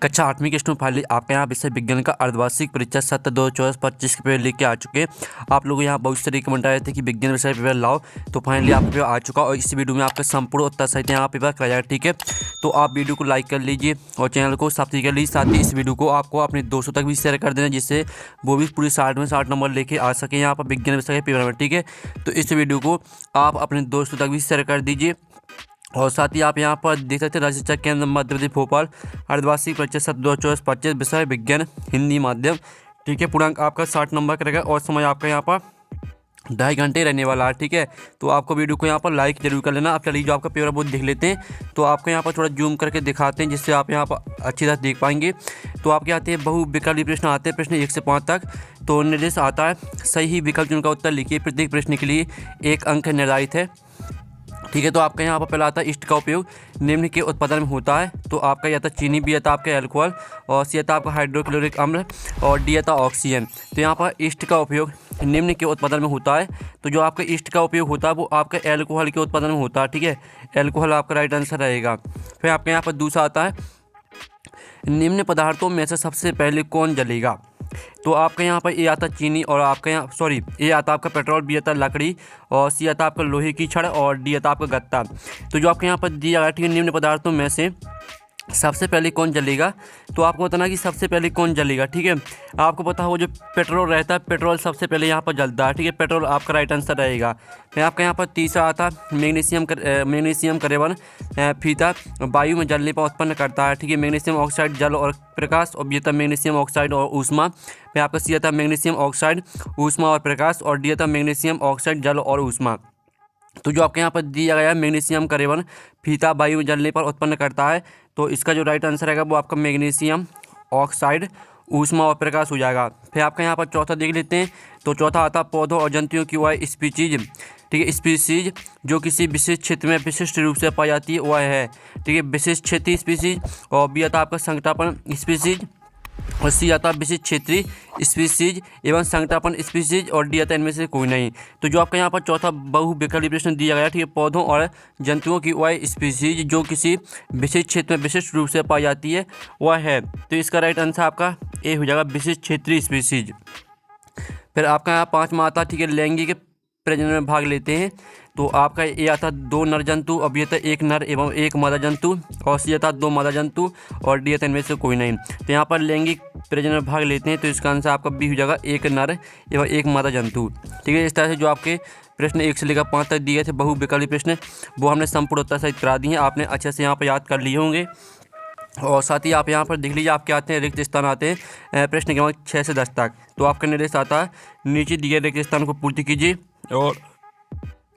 कक्षा 8वीं के स्टूडेंट फाइनली आपके यहाँ विषय विज्ञान का अर्धवार्षिक परीक्षा सत्र 2024-25 के पेपर लेके आ चुके हैं। आप लोग यहाँ बहुत से रिकमेंड आए थे कि विज्ञान विषय पेपर लाओ, तो फाइनली आपका पेपर आ चुका और इस वीडियो में आपका संपूर्ण उत्तर सहित यहाँ पेपर कराया जाएगा। ठीक है, तो आप वीडियो को लाइक कर लीजिए और चैनल को सब्सक्राइब कर लीजिए। साथ ही इस वीडियो को आपको अपने दोस्तों तक भी शेयर कर देना, जिससे वो भी पूरी 60 में 60 नंबर लेके आ सके यहाँ पर विज्ञान विषय के पेपर में। ठीक है, तो इस वीडियो को आप अपने दोस्तों तक भी शेयर कर दीजिए। और साथ ही आप यहाँ पर देख सकते हैं राज्य शिक्षा केंद्र मध्य प्रदेश भोपाल अर्धवार्षिक परीक्षा सत्र 2024-25 विषय विज्ञान हिंदी माध्यम। ठीक है, पूर्णांक आपका 60 नंबर का रहेगा और समय आपका यहाँ पर 2.5 घंटे रहने वाला है। ठीक है, तो आपको वीडियो को यहाँ पर लाइक जरूर कर लेना। आप चलिए जो आपका पेपर वो देख लेते हैं, तो आपको यहाँ पर थोड़ा जूम करके दिखाते हैं, जिससे आप यहाँ पर अच्छी तरह देख पाएंगे। तो आपके आते हैं बहु विकल्प प्रश्न आते हैं, प्रश्न 1 से 5 तक। तो निर्देश आता है सही विकल्प जिनका उत्तर लिखिए, प्रत्येक प्रश्न के लिए 1 अंक निर्धारित है। ठीक है, तो आपका यहाँ पर पहला आता है ईस्ट का उपयोग निम्न के उत्पादन में होता है। तो आपका यह था चीनी, बी था आपका अल्कोहल और सी था आपका हाइड्रोक्लोरिक अम्ल और डी था ऑक्सीजन। तो यहाँ पर ईस्ट का उपयोग निम्न के उत्पादन में होता है। तो जो आपका ईस्ट का उपयोग होता है वो आपका एल्कोहल के उत्पादन में होता है। ठीक है, एल्कोहल आपका राइट आंसर रहेगा। फिर आपके यहाँ पर दूसरा आता है निम्न पदार्थों में से सबसे पहले कौन जलेगा। तो आपका यहाँ पर ए आता चीनी और आपका यहाँ ए आता आपका पेट्रोल, बी आता लकड़ी और सी आता आपका लोहे की छड़ और डी आता आपका गत्ता। तो जो आपके यहाँ पर दिया गया, ठीक है, निम्न पदार्थों में से सबसे पहले कौन जलेगा, तो आपको बताना कि सबसे पहले कौन जलेगा। ठीक है, आपको पता हो जो पेट्रोल रहता है, पेट्रोल सबसे पहले यहाँ पर जलता है। ठीक है, पेट्रोल आपका राइट आंसर रहेगा। फिर आपका यहाँ पर तीसरा आता मैग्नीशियम करेबन फीता वायु में जलने पर उत्पन्न करता है। ठीक है, मैग्नीशियम ऑक्साइड जल और प्रकाश और बी था मैग्नीशियम ऑक्साइड और ऊष्मा। फिर आपका सी था मैग्नीशियम ऑक्साइड ऊष्मा और प्रकाश और डी था मैग्नीशियम ऑक्साइड जल और ऊष्मा। तो जो आपके यहाँ पर दिया गया है मैग्नीशियम करेबन फीता वायु में जलने पर उत्पन्न करता है, तो इसका जो राइट आंसर रहेगा वो आपका मैग्नीशियम ऑक्साइड ऊष्मा और प्रकाश हो जाएगा। फिर आपका यहाँ पर चौथा देख लेते हैं। तो चौथा आता पौधों और जंतुओं की वह स्पीसीज, ठीक है, स्पीसीज जो किसी विशेष क्षेत्र में विशिष्ट रूप से पाई जाती है वह है। ठीक है, विशिष्ट क्षेत्रीय स्पीसीज और बी आता आपका संकटापन स्पीसीज और सी आता विशिष्ट क्षेत्रीय स्पीसीज एवं संकटापन स्पीसीज और डी आता इनमें से कोई नहीं। तो जो आपका यहाँ पर चौथा बहु विकल्प प्रश्न दिया गया, ठीक है, पौधों और जंतुओं की वह स्पीसीज जो किसी विशिष्ट क्षेत्र में विशिष्ट रूप से पाई जाती है वह है। तो इसका राइट आंसर आपका ए हो जाएगा, विशिष्ट क्षेत्रीय स्पीसीज। फिर आपका यहाँ 5वां आता, ठीक है, लैंगिक प्रजनन में भाग लेते हैं। तो आपका ए आता 2 नर जंतु और बी आता 1 नर एवं 1 मादा जंतु और सी आता 2 मादा जंतु और डी आता इनमें से कोई नहीं। तो यहाँ पर लैंगिक प्रजनन में भाग लेते हैं, तो इसका आंसर आपका बी हो जाएगा, 1 नर एवं 1 मादा जंतु। ठीक है, इस तरह से जो आपके प्रश्न 1 से लेकर 5 तक दिए थे बहु विकल्प प्रश्न, वो हमने संपूर्ण उत्तर सहित करा दिए हैं। आपने अच्छे से यहाँ पर याद कर लिए होंगे। और साथ ही आप यहाँ पर देख लीजिए आपके आते हैं रिक्त स्थान आते हैं प्रश्न क्रमांक 6 से 10 तक। तो आपका निर्देश आता है नीचे दिए रिक्त स्थान को पूर्ति कीजिए और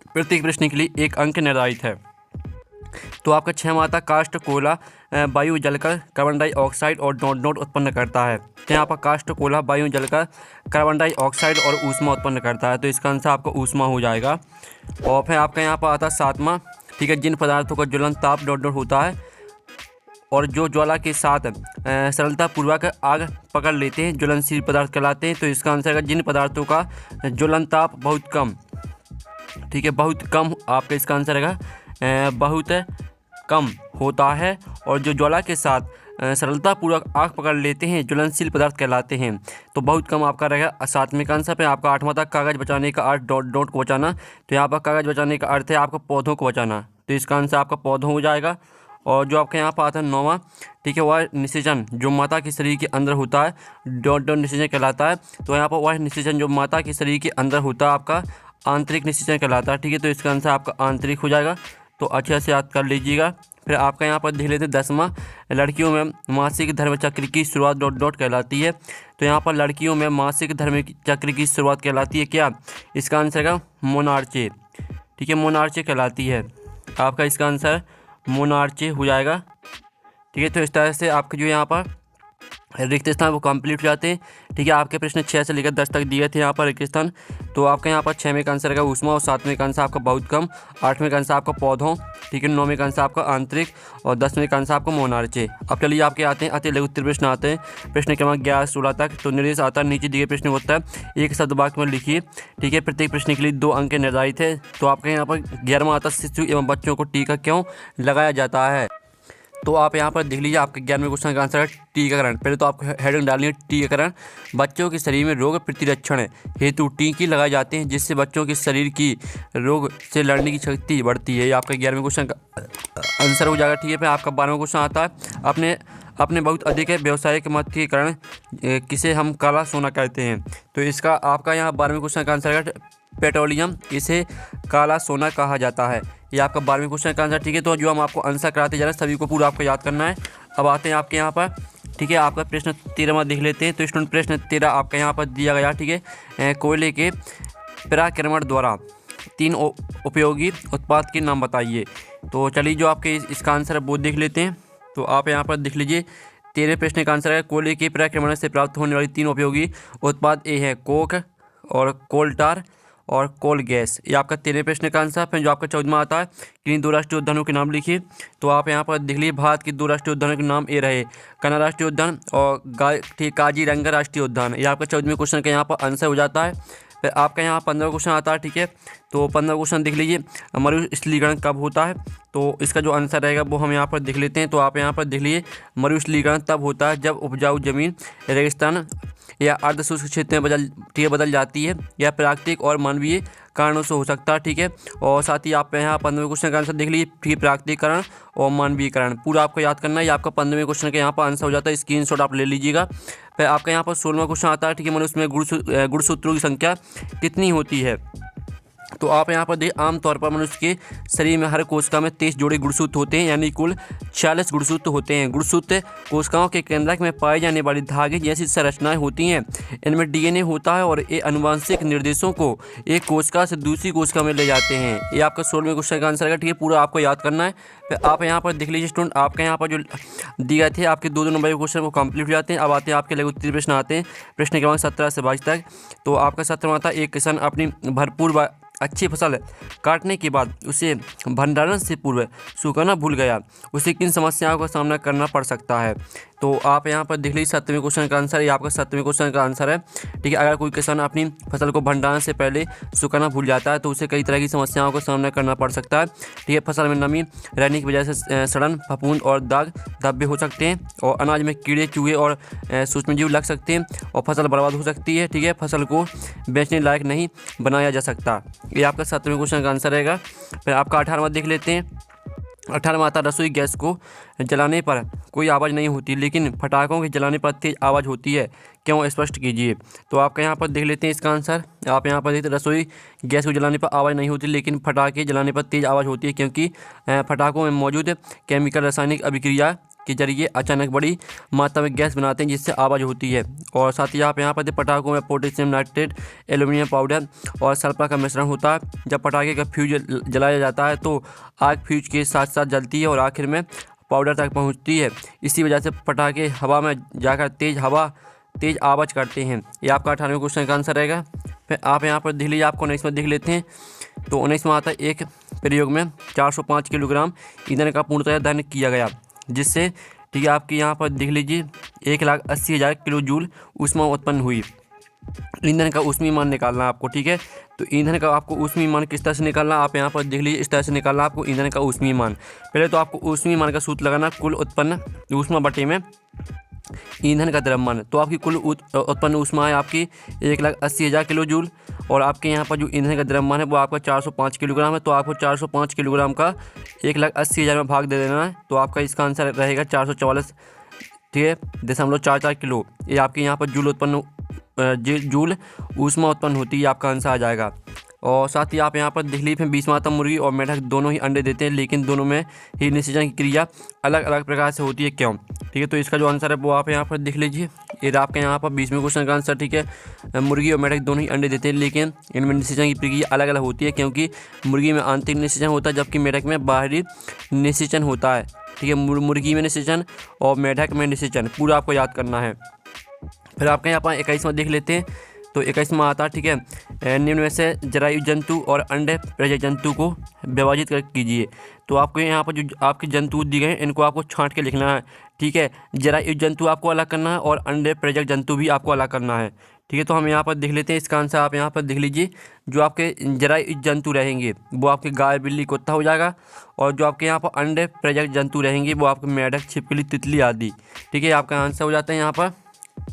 प्रत्येक प्रश्न के लिए 1 अंक निर्धारित है। तो आपका 6वां आता काष्ठ कोयला वायु जलकर कार्बन डाइऑक्साइड और डॉट डॉट उत्पन्न करता है। तो यहाँ पर काष्ठ कोयला वायु जलकर कार्बन डाइऑक्साइड और ऊष्मा उत्पन्न करता है, तो इसका आंसर आपका ऊष्मा हो जाएगा। और फिर आपका यहाँ पर आता 7वां, ठीक है, जिन पदार्थों का ज्वलन ताप डॉट डॉट होता है और जो ज्वाला के साथ सरलता पूर्वक आग पकड़ लेते हैं ज्वलनशील पदार्थ कहलाते हैं। तो इसका आंसर है जिन पदार्थों का ज्वलन ताप बहुत कम, ठीक है, बहुत कम, आपका इसका आंसर रहेगा बहुत कम होता है और जो ज्वाला के साथ सरलतापूर्वक आग पकड़ लेते हैं ज्वलनशील पदार्थ कहलाते हैं। तो बहुत कम आपका रहेगा 7वें का आंसर पे। आपका 8वां था कागज़ बचाने का अर्थ डॉट डॉट को बचाना। तो यहाँ पर कागज़ बचाने का अर्थ है आपका पौधों को बचाना, तो इसका आंसर आपका पौधों हो जाएगा। और जो आपके यहाँ पर आता है 9वां, ठीक है, वह निषेचन जो माता के शरीर के अंदर होता है डॉट डॉट निषेचन कहलाता है। तो यहाँ पर वह निषेचन जो माता के शरीर के अंदर होता है आपका आंतरिक निषेचन कहलाता है। ठीक है, तो इसका आंसर आपका आंतरिक हो जाएगा। तो अच्छे से याद कर लीजिएगा। फिर आपका यहाँ पर देख लेते हैं 10वां, लड़कियों में मासिक धर्म चक्र की शुरुआत डॉट डॉट कहलाती है। तो यहाँ पर लड़कियों में मासिक धर्म चक्र की शुरुआत कहलाती है क्या, इसका आंसर है मोनार्चे। ठीक है, मोनार्चे कहलाती है, आपका इसका आंसर मोनार्चे हो जाएगा। ठीक है, तो इस तरह से आपके जो यहाँ पर रिक्त स्थान वो कंप्लीट हो जाते हैं। ठीक है, आपके प्रश्न 6 से लेकर 10 तक दिए थे यहाँ पर रिक्त स्थान। तो आपका यहाँ पर 6वें का आंसर रहेगा ऊष्मा और 7वें का आंसर आपका बहुत कम, 8वें का आंसर आपका पौधों, ठीक है, 9वें का आंसर आपका आंतरिक और 10वें का आंसर आपका मोनार्चे। अब चलिए आपके आते हैं अति लघु उत्तर प्रश्न आते हैं प्रश्न क्रमांक 11-16 तक। तो निर्देश आता है नीचे दिए प्रश्न होता है एक शब्द वाक्य में लिखिए। ठीक है, प्रत्येक प्रश्न के लिए 2 अंक निर्धारित है। तो आपके यहाँ पर 11वां आता शिशु एवं बच्चों को टीका क्यों लगाया जाता है। तो आप यहाँ पर देख लीजिए, आपके 11वें क्वेश्चन का आंसर है टीकाकरण। पहले तो आपको हेडिंग डालनी है टीकाकरण। बच्चों के शरीर में रोग प्रतिरक्षण हेतु टीके लगाए जाते हैं जिससे बच्चों के शरीर की रोग से लड़ने की शक्ति बढ़ती है। ये आपका 11वें क्वेश्चन का आंसर हो जाएगा। ठीक है, फिर आपका 12वां क्वेश्चन आता है, अपने बहुत अधिक व्यावसायिक महत्व के कारण किसे हम काला सोना कहते हैं। तो इसका आपका यहाँ 12वें क्वेश्चन का आंसर है पेट्रोलियम, इसे काला सोना कहा जाता है। ये आपका 12वें क्वेश्चन का आंसर। ठीक है, तो जो हम आपको आंसर कराते जा रहे हैं सभी को पूरा आपको याद करना है। अब आते हैं आपके यहाँ पर। ठीक है, आपका प्रश्न 13वां देख लेते हैं। तो स्टूडेंट प्रश्न 13 आपका यहाँ पर दिया गया। ठीक है, कोयले के पराक्रमण द्वारा 3 उपयोगी उत्पाद के नाम बताइए। तो चलिए जो आपके इसका आंसर है वो देख लेते हैं। तो आप यहाँ पर देख लीजिए, 13वें प्रश्न का आंसर है कोयले के पराक्रमण से प्राप्त होने वाली 3 उपयोगी उत्पाद ए है कोक और कोल टार और कोल गैस। ये आपका 13वें प्रश्न का आंसर। फिर जो आपका 14वां आता है, किन्हीं 2 राष्ट्रीय उद्यानों के नाम लिखिए। तो आप यहाँ पर देख लीजिए, भारत के 2 राष्ट्रीय उद्यानों के नाम ये रहे, कन्हा राष्ट्रीय उद्यान और काजीरंगा राष्ट्रीय उद्यान। ये आपका 14वें क्वेश्चन का यहाँ पर आंसर हो जाता है। फिर आपका यहाँ 15वां क्वेश्चन आता है। ठीक है, तो 15वां क्वेश्चन देख लीजिए, मरुस्थलीकरण कब होता है। तो इसका जो आंसर रहेगा वो हम यहाँ पर देख लेते हैं। तो आप यहाँ पर देख लीजिए, मरुस्थलीकरण तब होता है जब उपजाऊ जमीन रेगिस्तान या अर्धशुष्क क्षेत्र में बदल जाती है, या प्राकृतिक और मानवीय कारणों से हो सकता है। ठीक है, और साथ ही आप यहाँ 15वें क्वेश्चन का आंसर देख लीजिए, फिर प्राकृतिकरण और मानवीयकरण पूरा आपको याद करना है। ये आपका 15वें क्वेश्चन का यहाँ पर आंसर हो जाता है, स्क्रीनशॉट आप ले लीजिएगा। फिर आपका यहाँ पर 16वां क्वेश्चन आता है। ठीक है, मनुष्य में गुणसूत्रों की संख्या कितनी होती है। तो आप यहाँ पर देखिए, आमतौर पर मनुष्य के शरीर में हर कोशिका में 23 जोड़े गुणसूत्र होते हैं, यानी कुल 46 गुणसूत्र होते हैं। गुणसूत्र कोशिकाओं के केंद्रक में पाई जाने वाली धागे जैसी संरचनाएं होती हैं। इनमें डीएनए होता है और ये आनुवंशिक निर्देशों को एक कोशिका से दूसरी कोशिका में ले जाते हैं। ये आपका 16वें क्वेश्चन का आंसर है। ठीक है, पूरा आपको याद करना है। फिर आप यहाँ पर देख लीजिए स्टूडेंट, आपके यहाँ पर जो दिए थे आपके 2 नंबर के क्वेश्चन वो कंप्लीट हो जाते हैं। अब आते हैं आपके लघु उत्तरीय प्रश्न आते हैं, प्रश्न क्रमांक 17 से 22 तक। तो आपका 17वां था, एक किसान अपनी भरपूर अच्छी फसल काटने के बाद उसे भंडारण से पूर्व सुखाना भूल गया, उसे किन समस्याओं का सामना करना पड़ सकता है। तो आप यहाँ पर देख लीजिए, 7वें क्वेश्चन का आंसर, ये आपका 7वें क्वेश्चन का आंसर है। ठीक है, अगर कोई किसान अपनी फसल को भंडारण से पहले सुखाना भूल जाता है तो उसे कई तरह की समस्याओं का सामना करना पड़ सकता है। ठीक है, फसल में नमी रहने की वजह से सड़न, फफूंद और दाग धब्बे हो सकते हैं, और अनाज में कीड़े चूहे और सूक्ष्मजीव लग सकते हैं, और फसल बर्बाद हो सकती है। ठीक है, फसल को बेचने लायक नहीं बनाया जा सकता। ये आपका 7वें क्वेश्चन का आंसर रहेगा। फिर आपका 18वां देख लेते हैं। 18वां आता, रसोई गैस को जलाने पर कोई आवाज़ नहीं होती लेकिन पटाखों के जलाने पर तेज आवाज़ होती है, क्यों, स्पष्ट कीजिए। तो आपका यहाँ पर देख लेते हैं इसका आंसर। आप यहाँ पर देखते हैं, रसोई गैस को जलाने पर आवाज़ नहीं होती लेकिन पटाखे जलाने पर तेज़ आवाज़ होती है, क्योंकि पटाखों में मौजूद केमिकल रासायनिक अभिक्रिया के जरिए अचानक बड़ी मात्रा में गैस बनाते हैं जिससे आवाज़ होती है। और साथ ही आप यहाँ पर पटाखों में पोटेशियम नाइट्रेट, एल्यूमिनियम पाउडर और सल्फर का मिश्रण होता है। जब पटाखे का फ्यूज जलाया जाता है तो आग फ्यूज के साथ साथ जलती है और आखिर में पाउडर तक पहुँचती है। इसी वजह से पटाखे हवा में जाकर तेज़ आवाज़ करते हैं। ये आपका 18वें क्वेश्चन का आंसर रहेगा। फिर आप यहाँ पर देख लीजिए, आपको 19वां देख लेते हैं। तो 19वां आता है, एक प्रयोग में 405 किलोग्राम ईंधन का पूर्णतः दहन किया गया, जिससे ठीक है आपकी यहाँ पर देख लीजिए 1,80,000 किलो जूल ऊष्मा उत्पन्न हुई। ईंधन का ऊष्मीय मान निकालना आपको। ठीक है, तो ईंधन का आपको ऊष्मीय मान किस तरह से निकालना, आप यहाँ पर देख लीजिए, इस तरह से निकालना आपको ईंधन का ऊष्मीय मान। पहले तो आपको ऊष्मीय मान का सूत्र लगाना, कुल उत्पन्न ऊष्मा बटे में ईंधन का द्रव्यमान। तो आपकी कुल उत्पन्न ऊष्मा है आपकी 1,80,000 किलो जूल, और आपके यहाँ पर जो ईंधन का द्रव्यमान है वो आपका 405 किलोग्राम है। तो आपको 405 किलोग्राम का 1,80,000 में भाग दे देना है। तो आपका इसका आंसर रहेगा 444, ठीक है, 0.44 किलो। ये आपके यहाँ पर जूल ऊष्मा उत्पन्न होती है, आपका आंसर आ जाएगा। और साथ ही आप यहाँ पर देख लीजिए, 20वां आता, मुर्गी और मेढक दोनों ही अंडे देते हैं लेकिन दोनों में ही निषेचन की क्रिया अलग अलग प्रकार से होती है, क्यों। ठीक है, तो इसका जो आंसर है वो आप यहाँ पर देख लीजिए। ये आपके यहाँ पर 20वें क्वेश्चन का आंसर। ठीक है, मुर्गी और मेढक दोनों ही अंडे देते हैं लेकिन इनमें निषेचन की प्रक्रिया अलग अलग होती है, क्योंकि मुर्गी में आंतरिक निषेचन होता है जबकि मेढक में बाहरी निषेचन होता है। ठीक है, मुर्गी में निषेचन और मेढक में निषेचन पूरा आपको याद करना है। फिर आपके यहाँ पर 21वां देख लेते हैं। तो 21वां आता, ठीक है, निम्न में से जरायु जंतु और अंडे प्रजनक जंतु को विभाजित कर कीजिए। तो आपको यहाँ पर जो आपके जंतु दिए गए हैं इनको आपको छांट के लिखना है। ठीक है, जरायु जंतु आपको अलग करना है और अंडे प्रजनक जंतु भी आपको अलग करना है। ठीक है। तो हम यहाँ पर देख लेते हैं इसका आंसर। आप यहाँ पर देख लीजिए, जो आपके जराई जंतु रहेंगे वो आपके गाय, बिल्ली, कुत्ता हो जाएगा। और जो आपके यहाँ पर अंडे प्रजनक जंतु रहेंगे वो आपके मेढक, छिपकली, तितली आदि। ठीक है, आपका आंसर हो जाता है यहाँ पर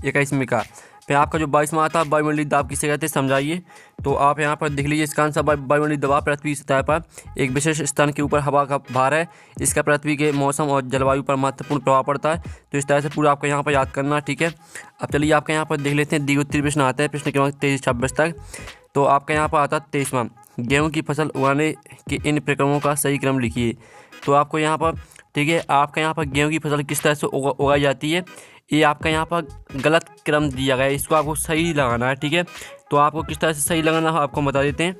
21वें का। फिर आपका जो 22वां आता है वायुमंडलीय दाब किसे कहते हैं समझाइए। तो आप यहाँ पर देख लीजिए इसका आंसर। वायुमंडलीय दबाव पृथ्वी सतह पर एक विशेष स्थान के ऊपर हवा का भार है। इसका पृथ्वी के मौसम और जलवायु पर महत्वपूर्ण प्रभाव पड़ता है। तो इस तरह से पूरा आपको यहाँ पर याद करना। ठीक है, अब चलिए आपके यहाँ पर देख लेते हैं द्विगोत्तरीय प्रश्न आता है, प्रश्न क्रमांक 23-26 तक। तो आपका यहाँ पर आता है 23वां, गेहूँ की फसल उगाने के इन प्रक्रमों का सही क्रम लिखिए। तो आपको यहाँ पर, ठीक है, आपका यहाँ पर गेहूँ की फसल किस तरह से उगाई जाती है, ये आपका यहाँ पर गलत क्रम दिया गया है, इसको आपको सही लगाना है। ठीक है, तो आपको किस तरह से सही लगाना है आपको बता देते हैं।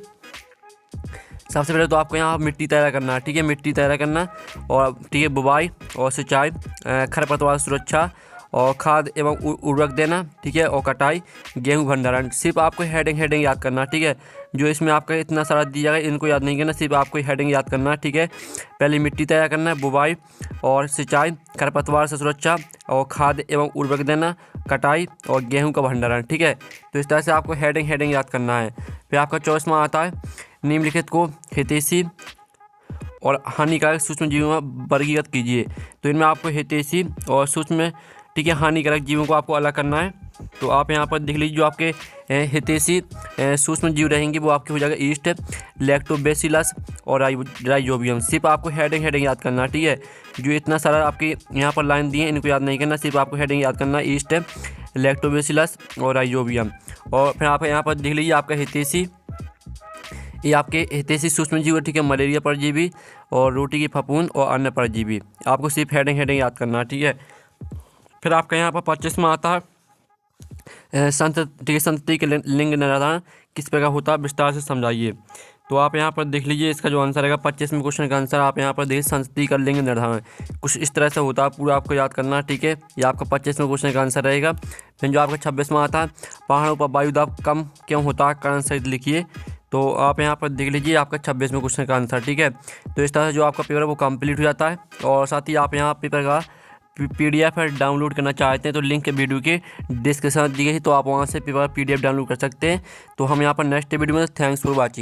सबसे पहले तो आपको यहाँ मिट्टी तैयार करना है। ठीक है, मिट्टी तैयार करना और ठीक है, बुवाई और सिंचाई, खरपतवार सुरक्षा और खाद एवं उर्वरक देना। ठीक है, और कटाई, गेहूं भंडारण। सिर्फ आपको हेडिंग याद करना। ठीक है, जो इसमें आपका इतना सारा दिया गया इनको याद नहीं करना, सिर्फ आपको हेडिंग याद करना। ठीक है, पहले मिट्टी तैयार करना है, बुवाई और सिंचाई, खरपतवार से सुरक्षा और खाद एवं उर्वरक देना, कटाई और गेहूं का भंडारण। ठीक है, तो इस तरह से आपको हेडिंग याद करना है। फिर आपका 24वां आता है, निम्नलिखित को हितैषी और हानिकारक सूक्ष्म जीवों में वर्गीकृत कीजिए। तो इनमें आपको हितैषी और सूक्ष्म, ठीक है, हानिकारक जीवों को आपको अलग करना है। तो आप यहाँ पर देख लीजिए, जो आपके हितैषी सूक्ष्म जीव रहेंगे वो आपके हो जाएगा ईस्ट, लैक्टोबैसिलस और राइजोबियम। सिर्फ आपको हेडिंग याद करना। ठीक है, जो इतना सारा आपके यहाँ पर लाइन दिए इनको याद नहीं करना, सिर्फ आपको हेडिंग याद करना, ईस्ट, लैक्टोबैसिलस और राइजोबियम। और फिर आप यहाँ पर देख लीजिए आपका हितैषी, ये आपके हितैषी सूक्ष्म जीव। ठीक है, मलेरिया परजीवी और रोटी की फफूंद और अन्य परजीवी। आपको सिर्फ हेडिंग याद करना। ठीक है, फिर आपका यहाँ पर 25वां आता है, संतति के लिंग निर्धारण किस प्रकार होता है विस्तार से समझाइए। तो आप यहाँ पर देख लीजिए, इसका जो आंसर रहेगा 25वें क्वेश्चन का आंसर आप यहाँ पर देखिए, संतति का लिंग निर्धारण कुछ इस तरह से होता है, पूरा आपको याद करना। ठीक है, ये आपका 25वें क्वेश्चन का आंसर रहेगा। फिर जो आपका 26वां आता है, पहाड़ों पर वायु दाब कम क्यों होता है, कारण सहित लिखिए। तो आप यहाँ पर देख लीजिए आपका 26वें क्वेश्चन का आंसर। ठीक है, तो इस तरह से जो आपका पेपर है वो कंप्लीट हो जाता है। और साथ ही आप यहाँ पेपर का PDF डाउनलोड करना चाहते हैं तो लिंक वीडियो के डिस्क्रिप्शन दी गई है, तो आप वहाँ से पेपर PDF डाउनलोड कर सकते हैं। तो हम यहाँ पर नेक्स्ट वीडियो में, थैंक्स फॉर वॉचिंग।